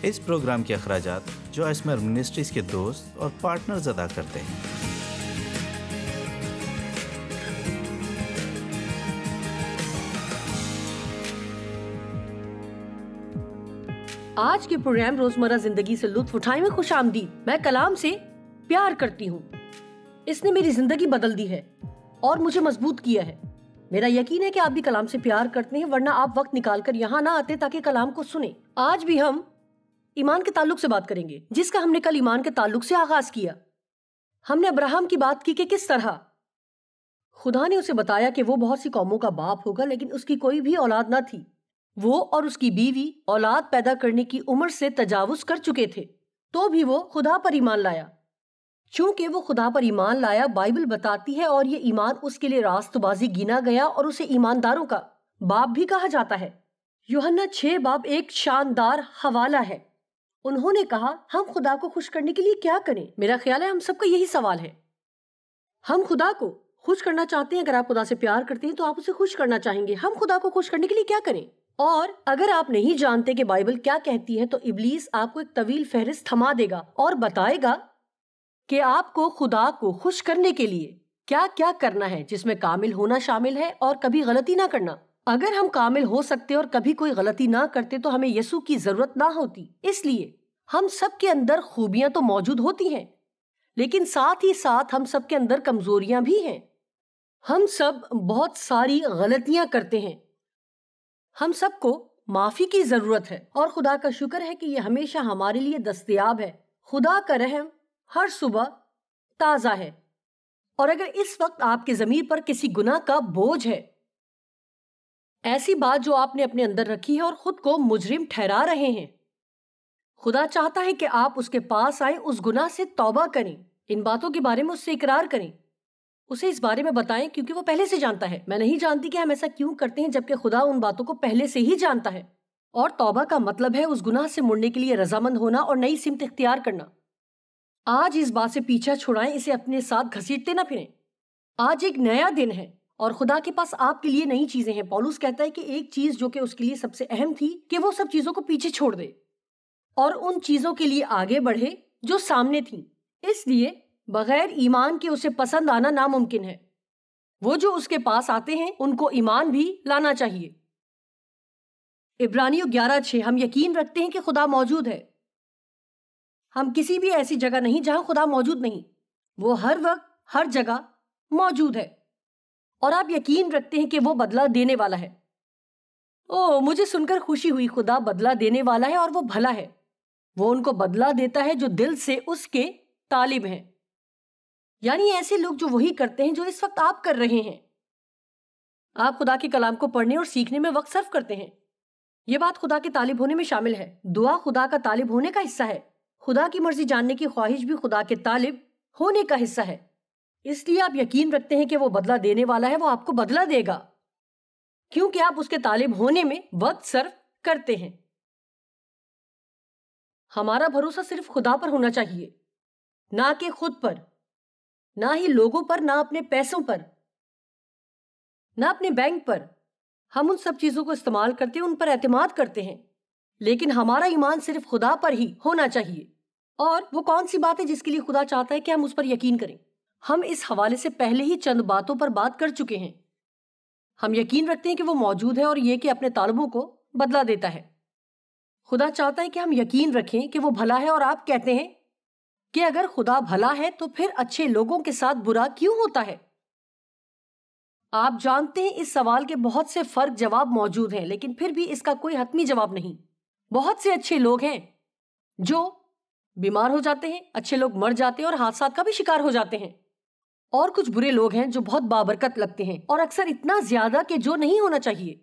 اس programme کے اخراجات جو اسمر منسٹریز کے دوست اور پارٹنرز ادا کرتے ہیں۔ آج کے پروگرام روزمرہ زندگی سے لطف اٹھائیں میں خوش آمدید۔ میں کلام سے پیار کرتی ہوں، اس نے میری زندگی بدل دی ہے اور مجھے مضبوط کیا ہے۔ میرا یقین ہے کہ آپ بھی کلام سے پیار کرتے ہیں، ورنہ آپ وقت نکال کر یہاں نہ آتے تاکہ کلام کو سنیں۔ آج بھی ہم ایمان کے تعلق سے بات کریں گے، جس کا ہم نے کل ایمان کے تعلق سے آغاز کیا۔ ہم نے ابراہم کی بات کی کہ کس طرح خدا نے اسے بتایا کہ وہ بہت سی قوموں کا باپ ہوگا، لیکن اس کی کوئی بھی اولاد نہ تھی۔ وہ اور اس کی بیوی اولاد پیدا کرنے کی عمر سے تجاوز کر چکے تھے، تو بھی وہ خدا پر ایمان لایا۔ چونکہ وہ خدا پر ایمان لایا، بائبل بتاتی ہے، اور یہ ایمان اس کے لیے راست بازی گنا گیا اور اسے ایمانداروں کا باپ بھی کہا جاتا ہے۔ یوحنا 6 ایک شاندار حوالہ ہے۔ انہوں نے کہا، ہم خدا کو خوش کرنے کے لیے کیا کریں؟ میرا خیال ہے ہم سب کا یہی سوال ہے۔ ہم خدا کو خوش کرنا چاہتے ہیں۔ اگر آپ خدا سے پیار کرتے ہیں تو آپ اسے خوش کرنا چاہیں گے۔ ہم خدا کو خوش کرنے کے لیے کیا کریں؟ اور اگر آپ نہیں جانتے کہ بائبل کیا کہتی ہے تو ابلیس آپ کو ایک طویل فہرست تھما دے گا اور بتائے گا کہ آپ کو خدا کو خوش کرنے کے لیے کیا کیا کرنا ہے، جس میں کامل ہونا شامل ہے اور کبھی غلطی نہ کرنا۔ اگر ہم کامل ہو سکتے اور کبھی کوئی غلطی نہ کرتے تو ہمیں یسوع کی ضرورت نہ ہوتی۔ اس لیے ہم سب کے اندر خوبیاں تو موجود ہوتی ہیں، لیکن ساتھ ہی ساتھ ہم سب کے اندر کمزوریاں بھی ہیں۔ ہم سب بہت ساری غلطیاں کرتے ہیں۔ ہم سب کو معافی کی ضرورت ہے، اور خدا کا شکر ہے کہ یہ ہمیشہ ہمارے لیے دستیاب ہے۔ خدا کا رحم ہر صبح تازہ ہے، اور اگر اس وقت آپ کے ضمیر پر کسی گناہ کا بوجھ ہے، ایسی بات جو آپ نے اپنے اندر رکھی ہے اور خود کو مجرم ٹھہرا رہے ہیں، خدا چاہتا ہے کہ آپ اس کے پاس آئیں، اس گناہ سے توبہ کریں، ان باتوں کے بارے میں اس سے اقرار کریں، اسے اس بارے میں بتائیں، کیونکہ وہ پہلے سے جانتا ہے۔ میں نہیں جانتی کہ ہم ایسا کیوں کرتے ہیں جبکہ خدا ان باتوں کو پہلے سے ہی جانتا ہے۔ اور توبہ کا مطلب ہے اس گناہ سے مڑنے کے لیے رضامند ہونا اور نئی سمت اختیار کرنا۔ آج اس بات سے پیچھا چھڑائیں، اسے اپنے ساتھ گھسیٹتے نہ پھریں۔ آج ایک نیا دن ہے اور خدا کے پاس آپ کے لیے نئی چیزیں ہیں۔ پولس کہتا ہے کہ ایک چیز جو کہ اس کے لیے سب سے اہم تھی کہ وہ سب چیزوں کو پیچھے چھوڑ دے اور ان چیزوں کے لیے آگے بڑھے جو سامنے تھیں۔ اس لیے بغیر ایمان کے اسے پسند آنا ناممکن ہے۔ وہ جو اس کے پاس آتے ہیں ان کو ایمان بھی لانا چاہیے۔ عبرانیوں 11:6 ہم یقین رکھتے ہیں کہ خدا موجود ہے۔ ہم کسی بھی ایسی جگہ نہیں جہاں خدا موجود نہیں، وہ ہر وقت ہر جگہ موجود ہے، اور آپ یقین رکھتے ہیں کہ وہ بدلہ دینے والا ہے۔ مجھے سن کر خوشی ہوئی۔ خدا بدلہ دینے والا ہے اور وہ بھلا ہے۔ وہ ان کو بدلہ دیتا ہے جو دل سے اس کے طالب ہیں، یعنی ایسے لوگ جو وہی کرتے ہیں جو اس وقت آپ کر رہے ہیں۔ آپ خدا کے کلام کو پڑھنے اور سیکھنے میں وقت صرف کرتے ہیں۔ یہ بات خدا کے طالب ہونے میں شامل ہے۔ دعا خدا کا طالب ہونے کا حصہ ہے۔ خدا کی مرضی جاننے کی خواہش بھی خدا کے طالب ہونے کا حصہ ہے۔ اس لیے آپ یقین رکھتے ہیں کہ وہ بدلہ دینے والا ہے، وہ آپ کو بدلہ دے گا، کیونکہ آپ اس کے طالب ہونے میں وقت صرف کرتے ہیں۔ ہمارا بھروسہ صرف خدا پر ہونا چاہیے، نہ کہ خود پر، نہ ہی لوگوں پر، نہ اپنے پیسوں پر، نہ اپنے بینک پر۔ ہم ان سب چیزوں کو استعمال کرتے ہیں، ان پر اعتماد کرتے ہیں، لیکن ہمارا ایمان صرف خدا پر ہی ہونا چاہیے۔ اور وہ کون سی بات ہے جس کے لیے خدا چاہتا ہے کہ ہم اس پر یقین کریں؟ ہم اس حوالے سے پہلے ہی چند باتوں پر بات کر چکے ہیں۔ ہم یقین رکھتے ہیں کہ وہ موجود ہے اور یہ کہ اپنے طالبوں کو بدلہ دیتا ہے۔ خدا چاہتا ہے کہ ہم یقین رکھیں کہ وہ بھلا ہے، اور آپ کہتے ہیں کہ اگر خدا بھلا ہے تو پھر اچھے لوگوں کے ساتھ برا کیوں ہوتا ہے؟ آپ جانتے ہیں اس سوال کے بہت سے فرق جواب موجود ہیں، لیکن پھر بھی اس کا کوئی حتمی جواب نہیں۔ بہت سے اچھے لوگ ہیں جو بیمار ہو جاتے ہیں، اچھے لوگ مر جاتے ہیں اور حادثات کا بھی شکار ہو جاتے ہیں، اور کچھ برے لوگ ہیں جو بہت بابرکت لگتے ہیں، اور اکثر اتنا زیادہ کہ جو نہیں ہونا چاہیے۔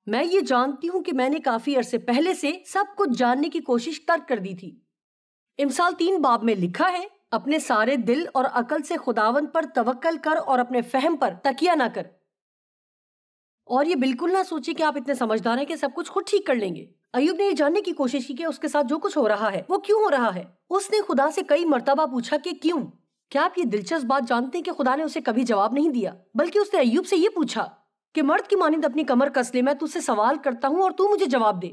میں یہ جانتی ہوں کہ میں نے کافی عرصے پہلے سے سب کچھ جاننے کی کوشش ترک کر دی تھی۔ امثال 3 میں لکھا ہے، اپنے سارے دل اور عقل سے خداوند پر توکل کر اور اپنے فہم پر تکیہ نہ کر۔ اور یہ بالکل نہ سوچے کہ آپ اتنے سمجھدار ہیں کہ سب کچھ خود ٹھیک کر لیں گے۔ ایوب نے یہ جاننے کی کوشش کی کہ اس کے ساتھ جو کچھ ہو رہا ہے وہ کیوں ہو رہا ہے۔ اس نے خدا سے کئی مرتبہ پوچھا کہ کیوں۔ کیا آپ یہ دلچسپ بات جانتے ہیں کہ خدا نے اسے کبھی جواب نہیں دیا، بلکہ اس نے ایوب سے یہ پوچھا کہ مرد کی مانند اپنی کمر کس لے، میں تجھ سے سوال کرتا ہوں اور تو مجھے جواب دے۔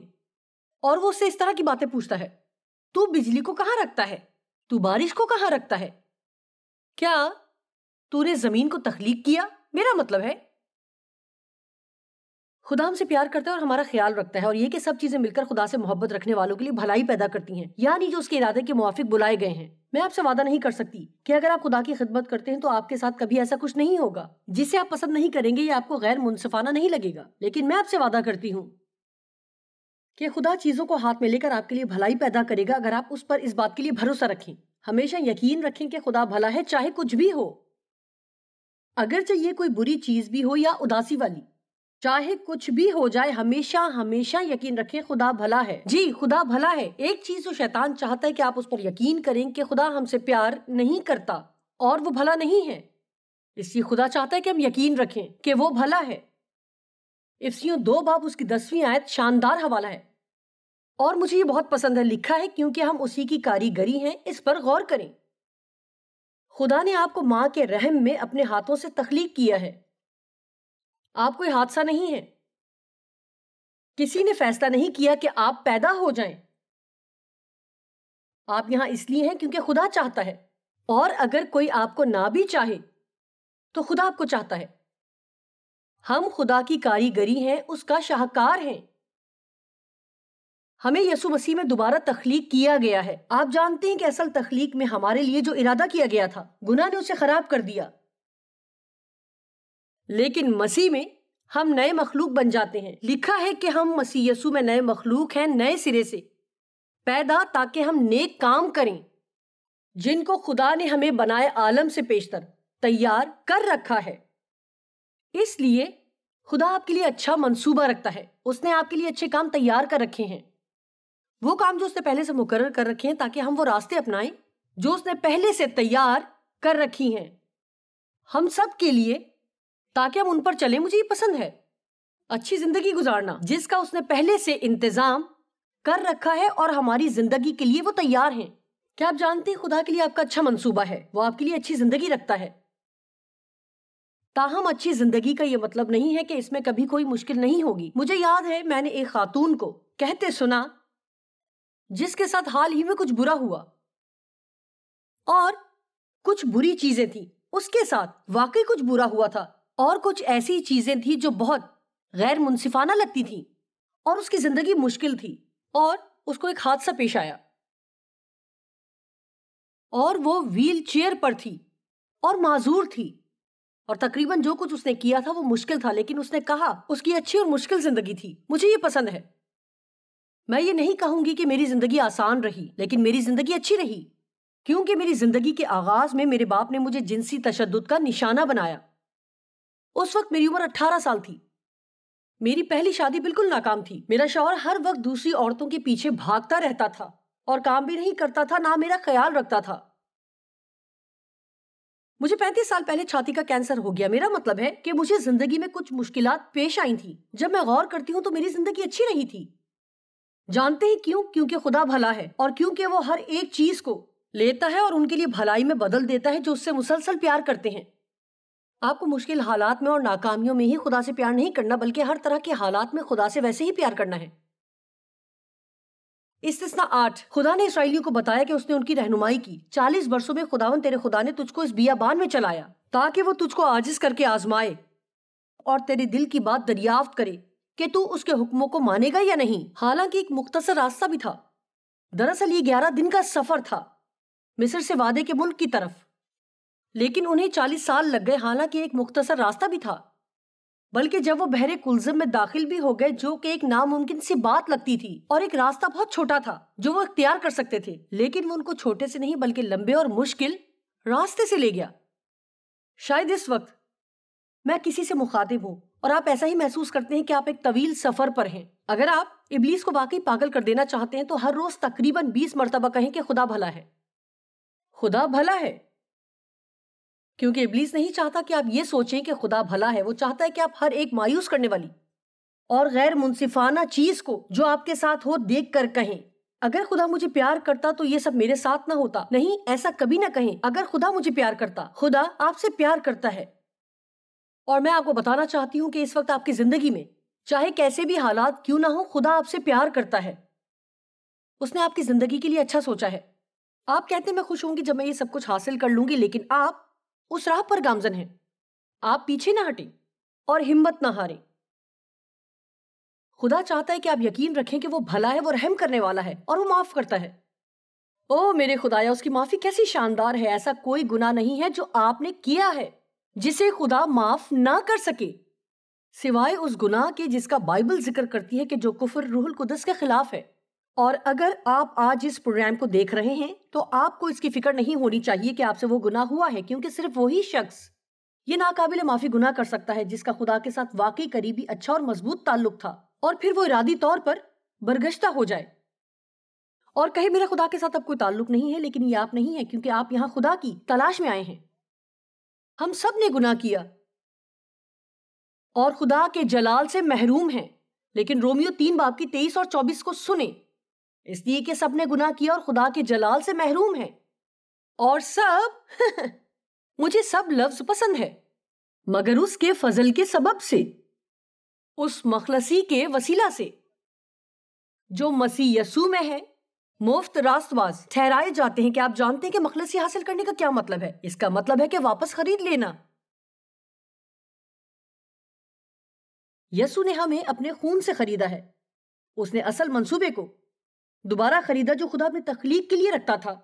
اور وہ اس سے اس طرح کی باتیں پوچھتا ہے۔ تو بجلی کو کہاں رکھتا ہے؟ تو بارش کو کہاں رکھتا ہے؟ کیا تو نے زمین کو تخلیق کیا؟ میرا مطلب ہے خدا ہم سے پیار کرتا ہے اور ہمارا خیال رکھتا ہے، اور یہ کہ سب چیزیں مل کر خدا سے محبت رکھنے والوں کے لیے بھلائی پیدا کرتی ہیں، یعنی جو اس کے ارادے کے موافق بلائے گئے ہیں۔ میں آپ سے وعدہ نہیں کر سکتی کہ اگر آپ خدا کی خدمت کرتے ہیں تو آپ کے ساتھ کبھی ایسا کچھ نہیں ہوگا جسے آپ پسند نہیں کریں گے یا آپ کو غیر منصفانہ نہیں لگے گا، لیکن میں آپ سے وعدہ کرتی ہوں کہ خدا چیزوں کو ہاتھ میں لے کر آپ کے لیے بھلائی پیدا کرے گا اگر آپ اس پر اس بات کے لیے بھروسہ رکھیں۔ ہمیشہ یقین رکھیں کہ خدا بھلا ہے، چاہے کچھ بھی ہو، اگرچہ یہ کوئی بری چیز بھی ہو یا اداسی والی، چاہے کچھ بھی ہو جائے، ہمیشہ ہمیشہ یقین رکھیں خدا بھلا ہے۔ جی، خدا بھلا ہے۔ ایک چیز جو شیطان چاہتا ہے کہ آپ اس پر یقین کریں کہ خدا ہم سے پیار نہیں کرتا اور وہ بھلا نہیں ہے، اس لیے خدا چاہتا ہے کہ ہم یقین رکھیں کہ وہ بھلا ہے۔ افسیوں 2 باب اس کی 10ویں آیت شاندار حوالہ ہے اور مجھے یہ بہت پسند ہے۔ لکھا ہے کیونکہ ہم اسی کی کاریگری ہیں، اس پر غور کریں۔ خدا نے آپ کو ماں کے رحم میں اپنے ہاتھوں سے تخلیق کیا ہے۔ آپ کوئی حادثہ نہیں ہے، کسی نے فیصلہ نہیں کیا کہ آپ پیدا ہو جائیں۔ آپ یہاں اس لیے ہیں کیونکہ خدا چاہتا ہے، اور اگر کوئی آپ کو نہ بھی چاہے تو خدا آپ کو چاہتا ہے۔ ہم خدا کی کاریگری ہیں، اس کا شاہکار ہیں۔ ہمیں یسوع مسیح میں دوبارہ تخلیق کیا گیا ہے۔ آپ جانتے ہیں کہ اصل تخلیق میں ہمارے لیے جو ارادہ کیا گیا تھا، گناہ نے اسے خراب کر دیا، لیکن مسیح میں ہم نئے مخلوق بن جاتے ہیں۔ لکھا ہے کہ ہم مسیح یسوع میں نئے مخلوق ہیں، نئے سرے سے پیدا، تاکہ ہم نیک کام کریں جن کو خدا نے ہمیں بنائے عالم سے پیشتر تیار کر رکھا ہے۔ اس لیے خدا آپ کے لیے اچھا منصوبہ رکھتا ہے، اس نے آپ کے لیے اچھے کام تیار کر رکھے ہیں، وہ کام جو اس نے پہلے سے مقرر کر رکھے ہیں تاکہ ہم وہ راستے اپنائیں جو اس نے پہلے سے تیار کر رکھی ہیں ہم سب کے لیے، تاکہ ہم ان پر چلیں۔ مجھے یہ پسند ہے، اچھی زندگی گزارنا جس کا اس نے پہلے سے انتظام کر رکھا ہے اور ہماری زندگی کے لیے وہ تیار ہیں۔ کیا آپ جانتے ہیں خدا کے لیے آپ کا اچھا منصوبہ ہے، وہ آپ کے لیے اچھی زندگی رکھتا ہے۔ تاہم اچھی زندگی کا یہ مطلب نہیں ہے کہ اس میں کبھی کوئی مشکل نہیں ہوگی۔ مجھے یاد ہے میں نے ایک خاتون کو کہتے سنا جس کے ساتھ حال ہی میں کچھ برا ہوا اور کچھ بری چیزیں تھیں، اس کے ساتھ واقعی کچھ برا ہوا تھا اور کچھ ایسی چیزیں تھیں جو بہت غیر منصفانہ لگتی تھیں اور اس کی زندگی مشکل تھی، اور اس کو ایک حادثہ پیش آیا اور وہ ویل چیئر پر تھی اور معذور تھی، اور تقریباً جو کچھ اس نے کیا تھا وہ مشکل تھا، لیکن اس نے کہا اس کی اچھی اور مشکل زندگی تھی۔ مجھے یہ پسند ہے۔ میں یہ نہیں کہوں گی کہ میری زندگی آسان رہی، لیکن میری زندگی اچھی رہی، کیونکہ میری زندگی کے آغاز میں میرے باپ نے مجھے جنسی تشدد کا نشانہ بنایا۔ اس وقت میری عمر 18 سال تھی، میری پہلی شادی بالکل ناکام تھی، میرا شوہر ہر وقت دوسری عورتوں کے پیچھے بھاگتا رہتا تھا اور کام بھی نہیں کرتا تھا، نہ میرا خیال رکھتا تھا۔ مجھے 35 سال پہلے چھاتی کا کینسر ہو گیا۔ میرا مطلب ہے کہ مجھے زندگی میں کچھ مشکلات پیش آئی تھیں۔ جب میں غور کرتی ہوں تو میری زندگی اچھی رہی تھی۔ جانتے ہیں کیوں؟ کیونکہ خدا بھلا ہے، اور کیونکہ وہ ہر ایک چیز کو لیتا ہے اور ان کے لیے بھلائی میں بدل دیتا ہے جو اس سے مسلسل پیار کرتے ہیں۔ آپ کو مشکل حالات میں اور ناکامیوں میں ہی خدا سے پیار نہیں کرنا، بلکہ ہر طرح کے حالات میں خدا سے ویسے ہی پیار کرنا ہے۔ استثناء 8، خدا نے اسرائیلیوں کو بتایا کہ اس نے ان کی رہنمائی کی۔ 40 برسوں میں خداوند تیرے خدا نے تجھ کو اس بیابان میں چلایا تاکہ وہ تجھ کو عاجز کر کے آزمائے اور تیرے دل کی بات دریافت کرے کہ تو اس کے حکموں کو مانے گا یا نہیں۔ حالانکہ ایک مختصر راستہ بھی تھا، دراصل یہ 11 دن کا سفر تھا مصر سے وعدے کے ملک کی طرف، لیکن انہیں 40 سال لگ گئے۔ حالانکہ ایک مختصر راستہ بھی تھا، بلکہ جب وہ بحر کلزم میں داخل بھی ہو گئے جو کہ ایک ناممکن سی بات لگتی تھی، اور ایک راستہ بہت چھوٹا تھا جو وہ اختیار کر سکتے تھے، لیکن وہ ان کو چھوٹے سے نہیں بلکہ لمبے اور مشکل راستے سے لے گیا۔ شاید اس وقت میں کسی سے مخاطب ہوں اور آپ ایسا ہی محسوس کرتے ہیں کہ آپ ایک طویل سفر پر ہیں۔ اگر آپ ابلیس کو واقعی پاگل کر دینا چاہتے ہیں تو ہر روز تقریباً 20 مرتبہ کہیں کہ خدا بھلا ہے، خدا بھلا ہے، کیونکہ ابلیس نہیں چاہتا کہ آپ یہ سوچیں کہ خدا بھلا ہے۔ وہ چاہتا ہے کہ آپ ہر ایک مایوس کرنے والی اور غیر منصفانہ چیز کو جو آپ کے ساتھ ہو دیکھ کر کہیں، اگر خدا مجھے پیار کرتا تو یہ سب میرے ساتھ نہ ہوتا۔ نہیں، ایسا کبھی نہ کہیں۔ اگر خدا مجھے پیار کرتا، خدا آپ سے پیار کرتا ہے، اور میں آپ کو بتانا چاہتی ہوں کہ اس وقت آپ کی زندگی میں چاہے کیسے بھی حالات کیوں نہ ہو، خدا آپ سے پیار کرتا ہے۔ اس نے آپ کی زندگی کے لیے اچھا سوچا ہے. آپ کہتے ہیں میں خوش ہوں گی جب میں یہ سب کچھ حاصل کر لوں گی، لیکن آپ اس راہ پر گامزن ہیں. آپ پیچھے نہ ہٹیں اور ہمت نہ ہاریں. خدا چاہتا ہے کہ آپ یقین رکھیں کہ وہ بھلا ہے، وہ رحم کرنے والا ہے اور وہ معاف کرتا ہے. او میرے خدایا، اس کی معافی کیسی شاندار ہے. ایسا کوئی گناہ نہیں ہے جو آپ نے کیا ہے جسے خدا معاف نہ کر سکے، سوائے اس گناہ کے جس کا بائبل ذکر کرتی ہے کہ جو کفر روح القدس کے خلاف ہے. اور اگر آپ آج اس پروگرام کو دیکھ رہے ہیں تو آپ کو اس کی فکر نہیں ہونی چاہیے کہ آپ سے وہ گناہ ہوا ہے، کیونکہ صرف وہی شخص یہ ناقابل معافی گناہ کر سکتا ہے جس کا خدا کے ساتھ واقعی قریبی، اچھا اور مضبوط تعلق تھا، اور پھر وہ ارادی طور پر برگشتہ ہو جائے اور کہے میرا خدا کے ساتھ اب کوئی تعلق نہیں ہے. لیکن یہ آپ نہیں ہے، کیونکہ آپ یہاں خدا کی تلاش میں آئے ہیں. ہم سب نے گناہ کیا اور خدا کے جلال سے محروم ہیں. لیکن رومیو 3 باب کی 23 اور 24 کو سنیں. اس لیے کہ سب نے گناہ کیا اور خدا کے جلال سے محروم ہیں. اور سب مجھے سب لفظ پسند ہے، مگر اس کے فضل کے سبب سے، اس مخلصی کے وسیلہ سے جو مسیح یسوع میں ہے، مفت راست باز ٹھہرائے جاتے ہیں. کہ آپ جانتے ہیں کہ مخلصی حاصل کرنے کا کیا مطلب ہے؟ اس کا مطلب ہے کہ واپس خرید لینا. یسوع نے ہمیں اپنے خون سے خریدا ہے. اس نے اصل منصوبے کو دوبارہ خریدا جو خدا اپنی تخلیق کے لیے رکھتا تھا،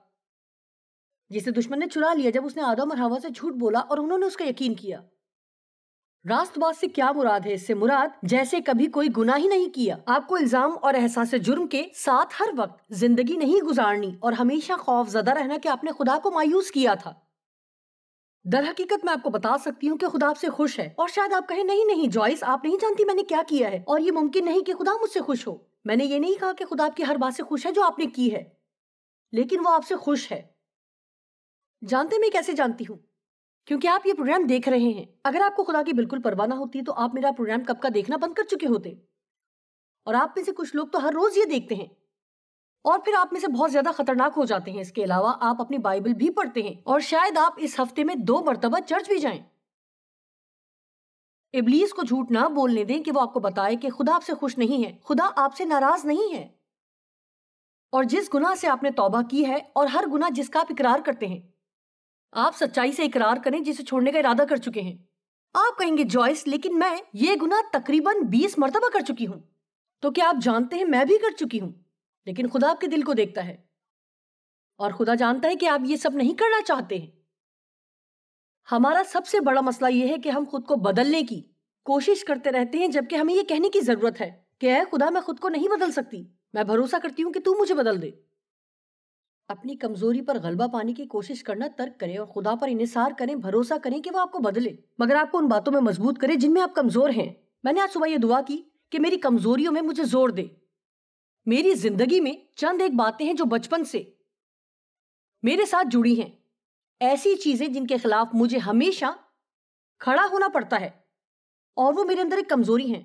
جسے دشمن نے چرا لیا جب اس نے آدم اور حوا سے جھوٹ بولا اور انہوں نے اس کا یقین کیا. راست باز سے کیا مراد ہے؟ اس سے مراد جیسے کبھی کوئی گناہ ہی نہیں کیا. آپ کو الزام اور احساس جرم کے ساتھ ہر وقت زندگی نہیں گزارنی اور ہمیشہ خوف زدہ رہنا کہ آپ نے خدا کو مایوس کیا تھا. در حقیقت میں آپ کو بتا سکتی ہوں کہ خدا آپ سے خوش ہے. اور شاید آپ کہیں نہیں جوائس، آپ نہیں جانتی میں نے کیا کیا ہے، اور یہ ممکن نہیں کہ خدا مجھ سے خوش ہو. میں نے یہ نہیں کہا کہ خدا آپ کی ہر بات سے خوش ہے جو آپ نے کی ہے، لیکن وہ آپ سے خوش ہے. جانتے میں کیسے جانتی ہوں؟ کیونکہ آپ یہ پروگرام دیکھ رہے ہیں. اگر آپ کو خدا کی بالکل پرواہ نہ ہوتی تو آپ میرا پروگرام کب کا دیکھنا بند کر چکے ہوتے. اور آپ میں سے کچھ لوگ تو ہر روز یہ دیکھتے ہیں، اور پھر آپ میں سے بہت زیادہ خطرناک ہو جاتے ہیں. اس کے علاوہ آپ اپنی بائبل بھی پڑھتے ہیں، اور شاید آپ اس ہفتے میں 2 مرتبہ چرچ بھی جائیں. ابلیس کو جھوٹ نہ بولنے دیں کہ وہ آپ کو بتائے کہ خدا آپ سے خوش نہیں ہے. خدا آپ سے ناراض نہیں ہے. اور جس گناہ سے آپ نے توبہ کی ہے، اور ہر گناہ جس کا آپ اقرار کرتے ہیں، آپ سچائی سے اقرار کریں جسے چھوڑنے کا ارادہ کر چکے ہیں. آپ کہیں گے جوائس لیکن میں یہ گناہ تقریباً 20 مرتبہ کر چکی ہوں. تو کیا آپ جانتے ہیں میں بھی کر چکی ہوں، لیکن خدا آپ کے دل کو دیکھتا ہے، اور خدا جانتا ہے کہ آپ یہ سب نہیں کرنا چاہتے ہیں. ہمارا سب سے بڑا مسئلہ یہ ہے کہ ہم خود کو بدلنے کی کوشش کرتے رہتے ہیں، جبکہ ہمیں یہ کہنے کی ضرورت ہے کہ اے خدا میں خود کو نہیں بدل سکتی، میں بھروسہ کرتی ہوں کہ تو مجھے بدل دے. اپنی کمزوری پر غلبہ پانے کی کوشش کرنا ترک کریں اور خدا پر انحصار کریں، بھروسہ کریں کہ وہ آپ کو بدلے، مگر آپ کو ان باتوں میں مضبوط کرے جن میں آپ کمزور ہیں. میں نے آج صبح یہ دعا کی کہ میری کمزوریوں میں مجھے زور دے. میری زندگی میں چند ایک باتیں ہیں جو بچپن سے میرے ساتھ جڑی ہیں، ایسی چیزیں جن کے خلاف مجھے ہمیشہ کھڑا ہونا پڑتا ہے، اور وہ میرے اندر ایک کمزوری ہیں.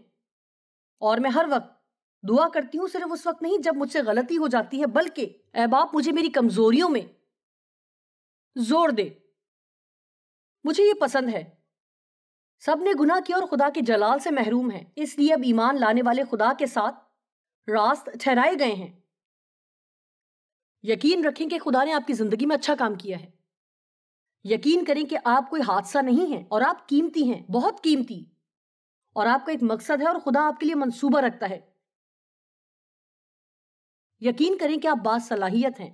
اور میں ہر وقت دعا کرتی ہوں، صرف اس وقت نہیں جب مجھ سے غلطی ہو جاتی ہے، بلکہ اے باپ مجھے میری کمزوریوں میں زور دے. مجھے یہ پسند ہے. سب نے گناہ کیا اور خدا کے جلال سے محروم ہیں، اس لیے اب ایمان لانے والے خدا کے ساتھ راست ٹھہرائے گئے ہیں. یقین رکھیں کہ خدا نے آپ کی زندگی میں اچھا کام کیا ہے. یقین کریں کہ آپ کوئی حادثہ نہیں ہیں، اور آپ قیمتی ہیں، بہت قیمتی، اور آپ کا ایک مقصد ہے اور خدا آپ کے لیے منصوبہ رکھتا ہے. یقین کریں کہ آپ باصلاحیت ہیں،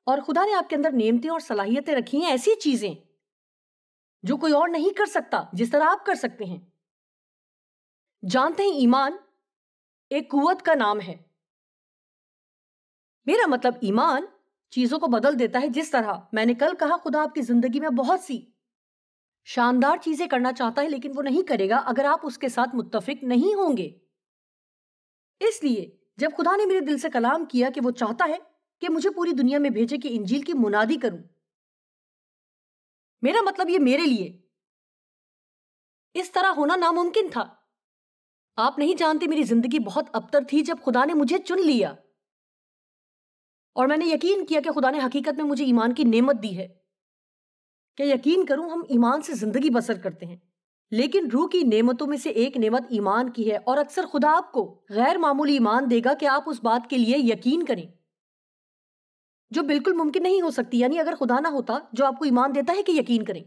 اور خدا نے آپ کے اندر نعمتیں اور صلاحیتیں رکھی ہیں، ایسی چیزیں جو کوئی اور نہیں کر سکتا جس طرح آپ کر سکتے ہیں. جانتے ہیں ایمان ایک قوت کا نام ہے. میرا مطلب ایمان چیزوں کو بدل دیتا ہے. جس طرح میں نے کل کہا خدا آپ کی زندگی میں بہت سی شاندار چیزیں کرنا چاہتا ہے، لیکن وہ نہیں کرے گا اگر آپ اس کے ساتھ متفق نہیں ہوں گے. اس لیے جب خدا نے میرے دل سے کلام کیا کہ وہ چاہتا ہے کہ مجھے پوری دنیا میں بھیجے کہ انجیل کی منادی کروں، میرا مطلب یہ میرے لیے اس طرح ہونا ناممکن تھا. آپ نہیں جانتے میری زندگی بہت ابتر تھی جب خدا نے مجھے چن لیا، اور میں نے یقین کیا کہ خدا نے حقیقت میں مجھے ایمان کی نعمت دی ہے کہ یقین کروں ہم ایمان سے زندگی بسر کرتے ہیں. لیکن روح کی نعمتوں میں سے ایک نعمت ایمان کی ہے، اور اکثر خدا آپ کو غیر معمولی ایمان دے گا کہ آپ اس بات کے لیے یقین کریں جو بالکل ممکن نہیں ہو سکتی، یعنی اگر خدا نہ ہوتا جو آپ کو ایمان دیتا ہے کہ یقین کریں۔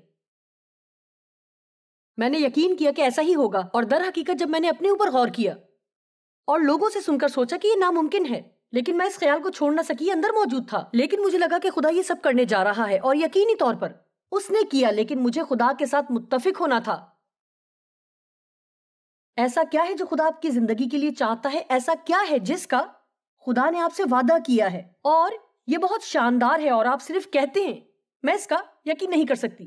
میں نے یقین کیا کہ ایسا ہی ہوگا، اور در حقیقت جب میں نے اپنے اوپر غور کیا اور لوگوں سے سن کر سوچا کہ یہ ناممکن ہے، لیکن میں اس خیال کو چھوڑ نہ سکی، اندر موجود تھا، لیکن مجھے لگا کہ خدا یہ سب کرنے جا رہا ہے، اور یقینی طور پر اس نے کیا، لیکن مجھے خدا کے ساتھ متفق ہونا تھا۔ ایسا کیا ہے جو خدا آپ کی زندگی کے لیے چاہتا ہے؟ ایسا کیا ہے جس کا خدا نے آپ سے وعدہ کیا ہے؟ اور یہ بہت شاندار ہے، اور آپ صرف کہتے ہیں میں اس کا یقین نہیں کر سکتی۔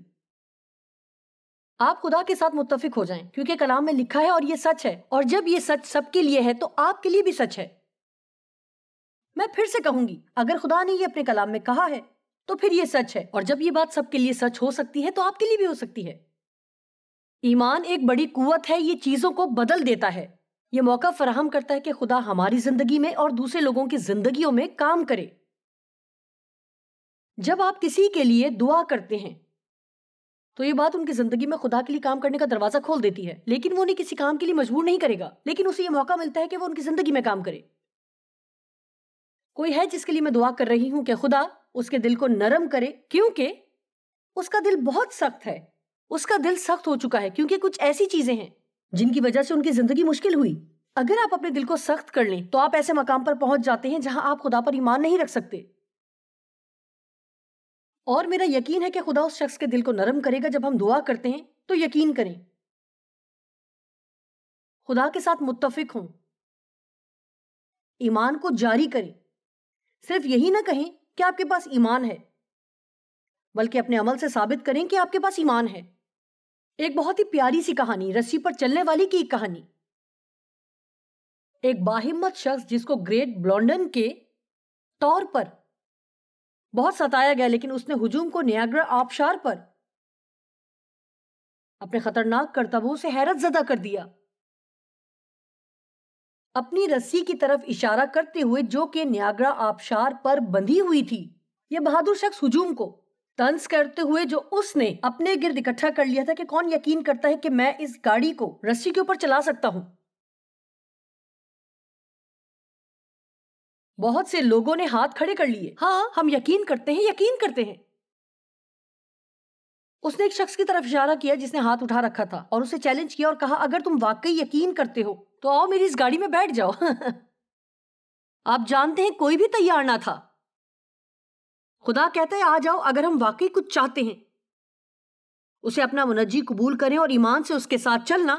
آپ خدا کے ساتھ متفق ہو جائیں، کیونکہ کلام میں لکھا ہے اور یہ سچ ہے، اور جب یہ سچ سب کے لیے ہے تو آپ کے لیے بھی سچ ہے۔ میں پھر سے کہوں گی، اگر خدا نے یہ اپنے کلام میں کہا ہے تو پھر یہ سچ ہے، اور جب یہ بات سب کے لیے سچ ہو سکتی ہے تو آپ کے لیے بھی ہو سکتی ہے۔ ایمان ایک بڑی قوت ہے، یہ چیزوں کو بدل دیتا ہے، یہ موقع فراہم کرتا ہے کہ خدا ہماری زندگی میں اور دوسرے لوگوں کی زندگیوں میں کام کرے۔ جب آپ کسی کے لیے دعا کرتے ہیں تو یہ بات ان کی زندگی میں خدا کے لیے کام کرنے کا دروازہ کھول دیتی ہے، لیکن وہ انہیں کسی کام کے لیے مجبور نہیں کرے گا، لیکن اسے یہ موقع ملتا ہے کہ وہ ان کی زندگی میں کام کرے۔ کوئی ہے جس کے لیے میں دعا کر رہی ہوں کہ خدا اس کے دل کو نرم کرے، کیونکہ اس کا دل بہت سخت ہے، اس کا دل سخت ہو چکا ہے، کیونکہ کچھ ایسی چیزیں ہیں جن کی وجہ سے ان کی زندگی مشکل ہوئی۔ اگر آپ اپنے دل کو سخت کر لیں تو آپ ایسے مقام پر پہنچ جاتے ہیں جہاں آپ خدا پر ایمان نہیں رکھ سکتے، اور میرا یقین ہے کہ خدا اس شخص کے دل کو نرم کرے گا۔ جب ہم دعا کرتے ہیں تو یقین کریں، خدا کے ساتھ متفق ہوں، ایمان کو جاری کریں، صرف یہی نہ کہیں کہ آپ کے پاس ایمان ہے، بلکہ اپنے عمل سے ثابت کریں کہ آپ کے پاس ایمان ہے۔ ایک بہت ہی پیاری سی کہانی، رسی پر چلنے والی کی ایک کہانی۔ ایک باہمت شخص جس کو گریٹ بلونڈن کے طور پر بہت ستایا گیا، لیکن اس نے ہجوم کو نیاگرا آبشار پر اپنے خطرناک کرتبوں سے حیرت زدہ کر دیا، اپنی رسی کی طرف اشارہ کرتے ہوئے جو کہ نیاگرا آبشار پر بندھی ہوئی تھی۔ یہ بہادر شخص ہجوم کو طنز کرتے ہوئے جو اس نے اپنے گرد اکٹھا کر لیا تھا کہ کون یقین کرتا ہے کہ میں اس گاڑی کو رسی کے اوپر چلا سکتا ہوں۔ بہت سے لوگوں نے ہاتھ کھڑے کر لیے، ہاں ہم یقین کرتے ہیں، یقین کرتے ہیں۔ اس نے ایک شخص کی طرف اشارہ کیا جس نے ہاتھ اٹھا رکھا تھا، اور اسے چیلنج کیا اور کہا اگر تم واقعی یقین کرتے ہو تو آؤ میری اس گاڑی میں بیٹھ جاؤ۔ آپ جانتے ہیں کوئی بھی تیار نہ تھا۔ خدا کہتا ہے آ جاؤ اگر ہم واقعی کچھ چاہتے ہیں، اسے اپنا منجی قبول کریں اور ایمان سے اس کے ساتھ چلنا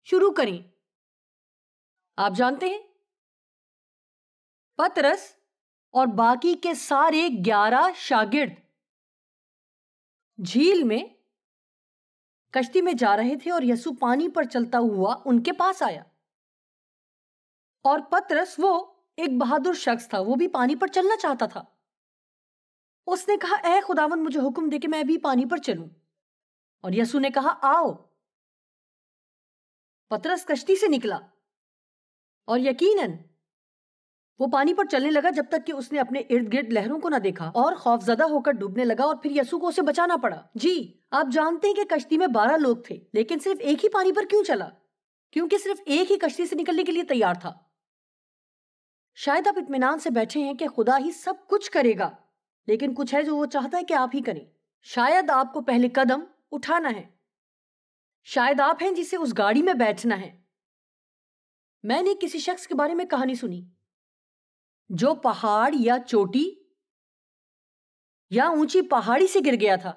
شروع کریں۔ آپ جانتے ہیں پترس اور باقی کے سارے 11 شاگرد جھیل میں کشتی میں جا رہے تھے، اور یسوع پانی پر چلتا ہوا ان کے پاس آیا، اور پترس وہ ایک بہادر شخص تھا، وہ بھی پانی پر چلنا چاہتا تھا۔ اس نے کہا اے خداوند مجھے حکم دے کہ میں بھی پانی پر چلوں، اور یسوع نے کہا آؤ۔ پترس کشتی سے نکلا اور یقیناً وہ پانی پر چلنے لگا جب تک کہ اس نے اپنے ارد گرد لہروں کو نہ دیکھا، اور خوف زدہ ہو کر ڈوبنے لگا، اور پھر یسوع کو اسے بچانا پڑا۔ جی آپ جانتے ہیں کہ کشتی میں 12 لوگ تھے، لیکن صرف ایک ہی پانی پر کیوں چلا؟ کیونکہ صرف ایک ہی کشتی سے نکلنے کے لیے تیار تھا۔ شاید آپ اطمینان سے بیٹھے ہیں کہ خدا ہی سب کچھ کرے گا، لیکن کچھ ہے جو وہ چاہتا ہے کہ آپ ہی کریں۔ شاید آپ کو پہلے قدم اٹھانا ہے، شاید آپ ہیں جسے اس گاڑی میں بیٹھنا ہے۔ میں نے کسی شخص کے بارے میں کہانی سنی جو پہاڑ یا چوٹی یا اونچی پہاڑی سے گر گیا تھا،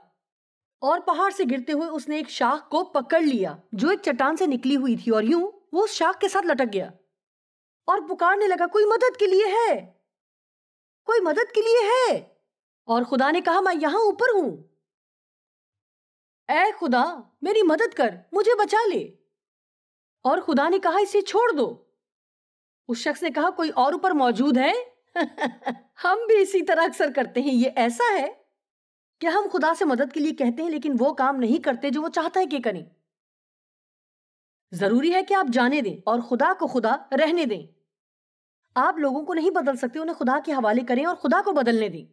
اور پہاڑ سے گرتے ہوئے اس نے ایک شاخ کو پکڑ لیا جو ایک چٹان سے نکلی ہوئی تھی، اور یوں وہ اس شاخ کے ساتھ لٹک گیا اور پکارنے لگا کوئی مدد کے لیے ہے، کوئی مدد کے لیے ہے۔ اور خدا نے کہا میں یہاں اوپر ہوں، اے خدا میری مدد کر، مجھے بچا لے۔ اور خدا نے کہا اسے چھوڑ دو۔ اس شخص نے کہا کوئی اور اوپر موجود ہے؟ ہم بھی اسی طرح اکثر کرتے ہیں۔ یہ ایسا ہے کہ ہم خدا سے مدد کے لیے کہتے ہیں لیکن وہ کام نہیں کرتے جو وہ چاہتا ہے کہ کریں۔ ضروری ہے کہ آپ جانے دیں اور خدا کو خدا رہنے دیں۔ آپ لوگوں کو نہیں بدل سکتے، انہیں خدا کے حوالے کریں اور خدا کو بدلنے دیں۔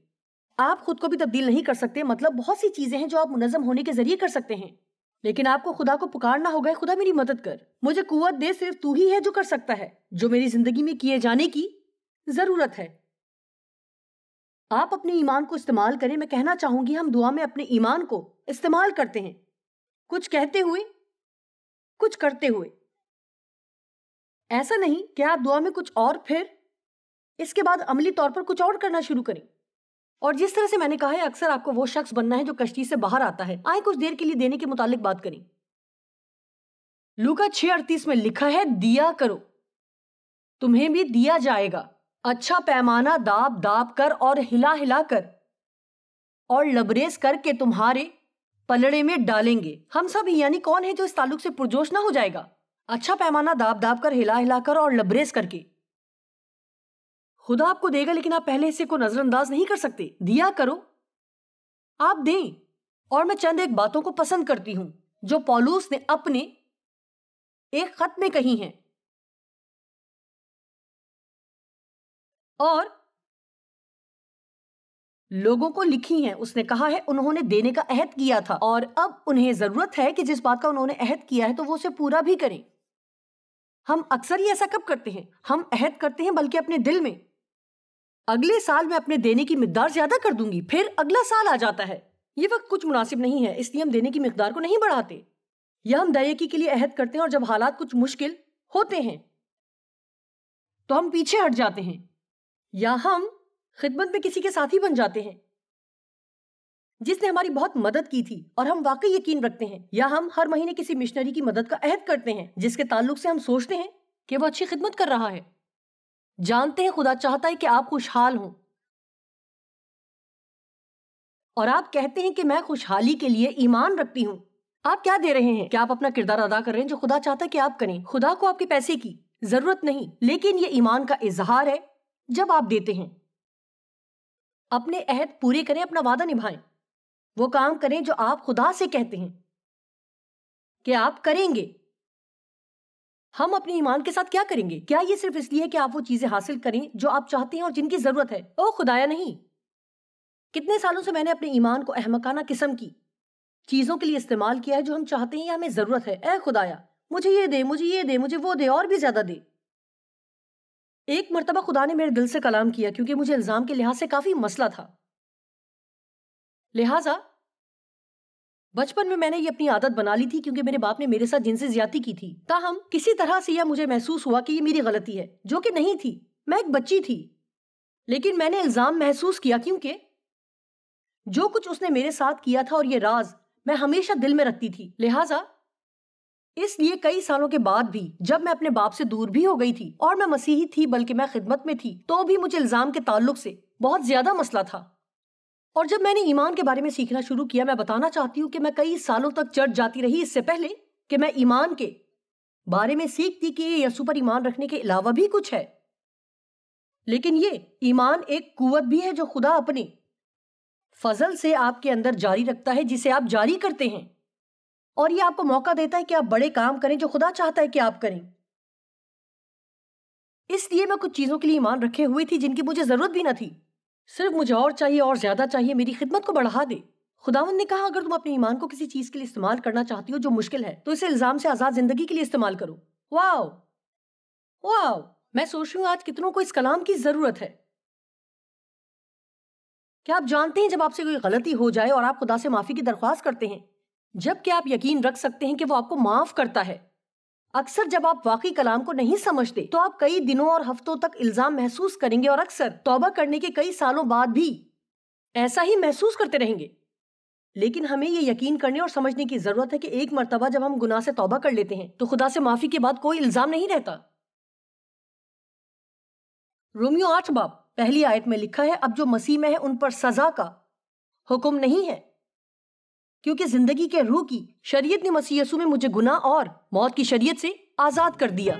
آپ خود کو بھی تبدیل نہیں کر سکتے، مطلب بہت سی چیزیں ہیں جو آپ منظم ہونے کے ذریعے کر سکتے ہیں، لیکن آپ کو خدا کو پکارنا ہوگا، خدا میری مدد کر، مجھے قوت دے، صرف تو ہی ہے جو کر سکتا ہے جو میری زندگی میں کیے جانے کی ضرورت ہے۔ آپ اپنے ایمان کو استعمال کریں۔ میں کہنا چاہوں گی ہم دعا میں اپنے ایمان کو استعمال کرتے ہیں، کچھ کہتے ہوئے، کچھ کرتے ہوئے۔ ایسا نہیں کہ آپ دعا میں کچھ اور پھر اس کے بعد عملی طور پر کچھ اور کرنا شروع کریں۔ اور جس طرح سے میں نے کہا ہے، اکثر آپ کو وہ شخص بننا ہے جو کشتی سے باہر آتا ہے۔ آئیں کچھ دیر کے لیے دینے کے متعلق بات کریں۔ لوکا 6:38 میں لکھا ہے، دیا کرو تمہیں بھی دیا جائے گا، اچھا پیمانہ داب داب کر اور ہلا ہلا کر اور لبریز کر کے تمہارے پلڑے میں ڈالیں گے۔ ہم سب ہی، یعنی کون ہے جو اس تعلق سے پرجوش نہ ہو جائے گا؟ اچھا پیمانہ داب داب کر، ہلا ہلا کر اور لبریز کر کے۔ خدا آپ کو دے گا، لیکن آپ پہلے حصے کو نظر انداز نہیں کر سکتے۔ دیا کرو، آپ دیں۔ اور میں چند ایک باتوں کو پسند کرتی ہوں جو پولوس نے اپنے ایک خط میں کہی ہیں، اور لوگوں کو لکھی ہیں۔ اس نے کہا ہے انہوں نے دینے کا عہد کیا تھا، اور اب انہیں ضرورت ہے کہ جس بات کا انہوں نے عہد کیا ہے تو وہ اسے پورا بھی کریں۔ ہم اکثر ہی ایسا کب کرتے ہیں؟ ہم عہد کرتے ہیں بلکہ اپنے دل میں، اگلے سال میں اپنے دینے کی مقدار زیادہ کر دوں گی، پھر اگلا سال آ جاتا ہے، یہ وقت کچھ مناسب نہیں ہے، اس لیے ہم دینے کی مقدار کو نہیں بڑھاتے، یا ہم دائیکی کے لیے عہد کرتے ہیں اور جب حالات کچھ مشکل ہوتے ہیں تو ہم پیچھے ہٹ جاتے ہیں، یا ہم خدمت میں کسی کے ساتھی بن جاتے ہیں جس نے ہماری بہت مدد کی تھی اور ہم واقعی یقین رکھتے ہیں، یا ہم ہر مہینے کسی مشنری کی مدد کا عہد کرتے ہیں جس کے تعلق سے ہم سوچتے ہیں کہ وہ اچھی خدمت کر رہا ہے۔ جانتے ہیں خدا چاہتا ہے کہ آپ خوشحال ہوں، اور آپ کہتے ہیں کہ میں خوشحالی کے لیے ایمان رکھتی ہوں۔ آپ کیا دے رہے ہیں؟ کیا آپ اپنا کردار ادا کر رہے ہیں جو خدا چاہتا ہے کہ آپ کریں؟ خدا کو آپ کے پیسے کی ضرورت نہیں، لیکن یہ ایمان کا اظہار ہے جب آپ دیتے ہیں۔ اپنے عہد پورے کریں، اپنا وعدہ نبھائیں، وہ کام کریں جو آپ خدا سے کہتے ہیں کہ آپ کریں گے۔ ہم اپنے ایمان کے ساتھ کیا کریں گے؟ کیا یہ صرف اس لیے کہ آپ وہ چیزیں حاصل کریں جو آپ چاہتے ہیں اور جن کی ضرورت ہے؟ او خدایا نہیں! کتنے سالوں سے میں نے اپنے ایمان کو احمقانہ قسم کی چیزوں کے لیے استعمال کیا ہے جو ہم چاہتے ہیں یا ہمیں ضرورت ہے۔ اے خدایا، مجھے یہ دے، مجھے یہ دے، مجھے وہ دے، اور بھی زیادہ دے۔ ایک مرتبہ خدا نے میرے دل سے کلام کیا کیونکہ مجھے الزام کے لحاظ سے کافی مسئلہ تھا، لہٰذا بچپن میں نے یہ اپنی عادت بنا لی تھی کیونکہ میرے باپ نے میرے ساتھ جنسی زیادتی کی تھی۔ تاہم کسی طرح سے یہ مجھے محسوس ہوا کہ یہ میری غلطی ہے، جو کہ نہیں تھی، میں ایک بچی تھی، لیکن میں نے الزام محسوس کیا کیونکہ جو کچھ اس نے میرے ساتھ کیا تھا اور یہ راز میں ہمیشہ دل میں رکھتی تھی۔ لہٰذا اس لیے کئی سالوں کے بعد بھی جب میں اپنے باپ سے دور بھی ہو گئی تھی اور میں مسیحی تھی بلکہ میں خدمت میں تھی، تو بھی مجھے الزام کے تعلق سے بہت زیادہ مسئلہ تھا۔ اور جب میں نے ایمان کے بارے میں سیکھنا شروع کیا، میں بتانا چاہتی ہوں کہ میں کئی سالوں تک چرچ جاتی رہی اس سے پہلے کہ میں ایمان کے بارے میں سیکھتی کہ یہ یسوع پر ایمان رکھنے کے علاوہ بھی کچھ ہے، لیکن یہ ایمان ایک قوت بھی ہے جو خدا اپنے فضل سے آپ کے اندر جاری رکھتا ہے، جسے آپ جاری کرتے ہیں، اور یہ آپ کو موقع دیتا ہے کہ آپ بڑے کام کریں جو خدا چاہتا ہے کہ آپ کریں۔ اس لیے میں کچھ چیزوں کے لیے ایمان رکھے ہوئی تھی جن کی مجھے ضرورت بھی نہ تھی، صرف مجھے اور چاہیے اور زیادہ چاہیے، میری خدمت کو بڑھا دے۔ خداوند نے کہا اگر تم اپنے ایمان کو کسی چیز کے لیے استعمال کرنا چاہتی ہو جو مشکل ہے تو اسے الزام سے آزاد زندگی کے لیے استعمال کرو۔ واو واو! میں سوچ رہی ہوں آج کتنوں کو اس کلام کی ضرورت ہے۔ کیا آپ جانتے ہیں جب آپ سے کوئی غلطی ہو جائے اور آپ خدا سے معافی کی درخواست کرتے ہیں، جب کہ آپ یقین رکھ سکتے ہیں کہ وہ آپ کو معاف کرتا ہے، اکثر جب آپ واقعی کلام کو نہیں سمجھتے تو آپ کئی دنوں اور ہفتوں تک الزام محسوس کریں گے، اور اکثر توبہ کرنے کے کئی سالوں بعد بھی ایسا ہی محسوس کرتے رہیں گے۔ لیکن ہمیں یہ یقین کرنے اور سمجھنے کی ضرورت ہے کہ ایک مرتبہ جب ہم گناہ سے توبہ کر لیتے ہیں تو خدا سے معافی کے بعد کوئی الزام نہیں رہتا۔ رومیو 8 باب پہلی آیت میں لکھا ہے، اب جو مسیح میں ہے ان پر سزا کا حکم نہیں ہے، کیونکہ زندگی کے روح کی شریعت نے مسیح یسوع میں مجھے گناہ اور موت کی شریعت سے آزاد کر دیا۔